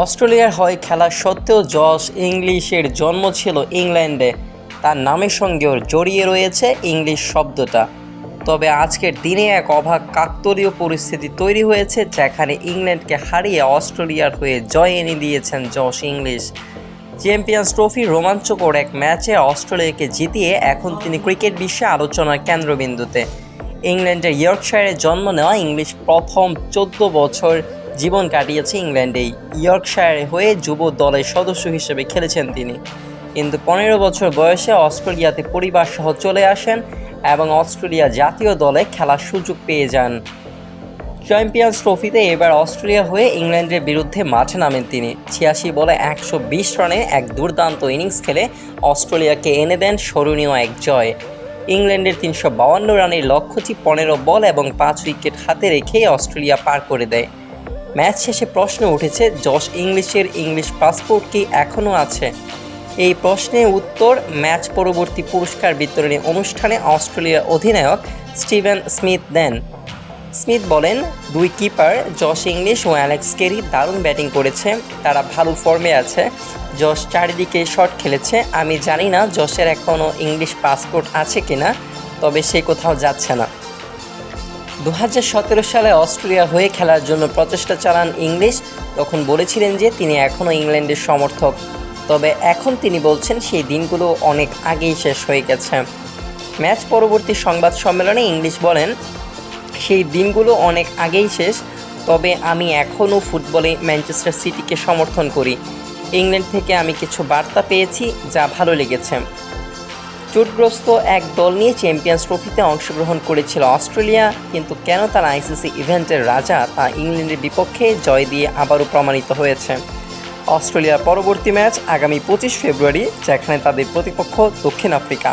অস্ট্রেলিয়ার হয়ে খেলা সত্ত্বেও জশ ইংলিশের জন্ম ছিল ইংল্যান্ডে। তার নামের সঙ্গেও জড়িয়ে রয়েছে ইংলিশ শব্দটা। তবে আজকের দিনে এক অবাক কাকতালীয় পরিস্থিতি তৈরি হয়েছে, যেখানে ইংল্যান্ডকে হারিয়ে অস্ট্রেলিয়ার হয়ে জয় এনে দিয়েছেন জশ ইংলিশ। চ্যাম্পিয়ন্স ট্রফির রোমাঞ্চকর এক ম্যাচে অস্ট্রেলিয়াকে জিতিয়ে এখন তিনি ক্রিকেট বিশ্বে আলোচনার কেন্দ্রবিন্দুতে। ইংল্যান্ডের ইয়র্কশায়ারে জন্ম নেওয়া ইংলিশ প্রথম 14 বছর জীবন কাটিয়েছে ইংল্যান্ডেই। ইয়র্কশায়ারে হয়ে যুব দলের সদস্য হিসেবে খেলেছেন তিনি, কিন্তু 15 বছর বয়সে অস্ট্রেলিয়াতে পরিবার সহ চলে আসেন এবং অস্ট্রেলিয়া জাতীয় দলে খেলার সুযোগ পেয়ে যান। চ্যাম্পিয়ন্স ট্রফিতে এবার অস্ট্রেলিয়া হয়ে ইংল্যান্ডের বিরুদ্ধে মাঠে নামেন তিনি। 86 বলে 120 রানে এক দুর্দান্ত ইনিংস খেলে অস্ট্রেলিয়াকে এনে দেন স্মরণীয় এক জয়। ইংল্যান্ডের 352 রানের লক্ষ্যটি 15 বল এবং 5 উইকেট হাতে রেখে অস্ট্রেলিয়া পার করে দেয়। ম্যাচ শেষে প্রশ্ন উঠেছে, জশ ইংলিশের ইংলিশ পাসপোর্ট কি এখনও আছে? এই প্রশ্নের উত্তর ম্যাচ পরবর্তী পুরস্কার বিতরণী অনুষ্ঠানে অস্ট্রেলিয়ার অধিনায়ক স্টিভেন স্মিথ দেন। স্মিথ বলেন, দুই কিপার জশ ইংলিশ ও অ্যালেক্স কেরি দারুণ ব্যাটিং করেছে, তারা ভালো ফর্মে আছে। জশ চারিদিকে শট খেলেছে। আমি জানি না জশের এখনও ইংলিশ পাসপোর্ট আছে কিনা, তবে সে কোথাও যাচ্ছে না। 2017 সালে অস্ট্রেলিয়া হয়ে খেলার জন্য প্রচেষ্টা চালান ইংলিশ। তখন বলেছিলেন যে তিনি এখনও ইংল্যান্ডের সমর্থক, তবে এখন তিনি বলছেন সেই দিনগুলো অনেক আগেই শেষ হয়ে গেছে। ম্যাচ পরবর্তী সংবাদ সম্মেলনে ইংলিশ বলেন, সেই দিনগুলো অনেক আগেই শেষ, তবে আমি এখনও ফুটবলে ম্যানচেস্টার সিটিকে সমর্থন করি। ইংল্যান্ড থেকে আমি কিছু বার্তা পেয়েছি যা ভালো লেগেছে। চোটগ্রস্ত এক দল নিয়ে চ্যাম্পিয়ন্স ট্রফিতে অংশগ্রহণ করেছিল অস্ট্রেলিয়া, কিন্তু কেন তারা আইসিসি ইভেন্টের রাজা তা ইংল্যান্ডের বিপক্ষে জয় দিয়ে আবারও প্রমাণিত হয়েছে। অস্ট্রেলিয়ার পরবর্তী ম্যাচ আগামী 25 ফেব্রুয়ারি, যেখানে তাদের প্রতিপক্ষ দক্ষিণ আফ্রিকা।